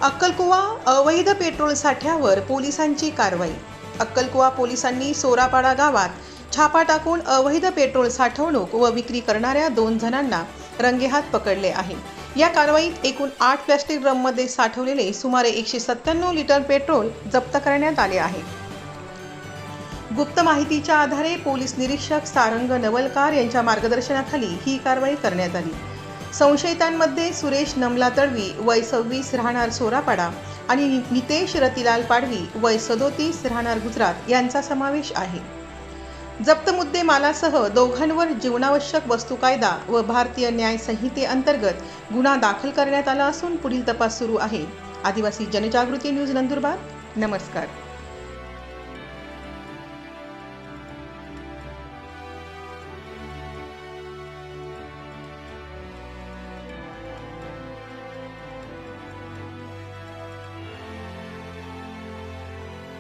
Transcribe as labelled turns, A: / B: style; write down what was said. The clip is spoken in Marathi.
A: अक्कलकुवा अवैध पेट्रोल साठ्यावर पोलिसांची कारवाई। अक्कलकुवा पोलिसांनी सोरापाडा गावात छापा टाकून अवैध पेट्रोल साठवणूक व विक्री करणाऱ्या 2 जणांना रंगेहात पकडले आहे। या कारवाईत एकूण 8 प्लास्टिक ड्रममध्ये साठवलेले सुमारे 197 लिटर पेट्रोल जप्त करण्यात आले आहे। गुप्त माहितीच्या आधारे पोलीस निरीक्षक सारंग नवलकार यांच्या मार्गदर्शनाखाली ही कारवाई करण्यात आली। संशयितांमध्ये सुरेश नमला तडवी वय 26 राहणार सोरापाडा आणि नितेश रतिलाल पाडवी वय 37 राहणार गुजरात यांचा समावेश आहे। जप्त मुद्दे मालासह दोघांवर जीवनावश्यक वस्तू कायदा व भारतीय न्याय संहितेअंतर्गत गुन्हा दाखल करण्यात आला असून पुढील तपास सुरू आहे। आदिवासी जनजागृती न्यूज नंदुरबार। नमस्कार।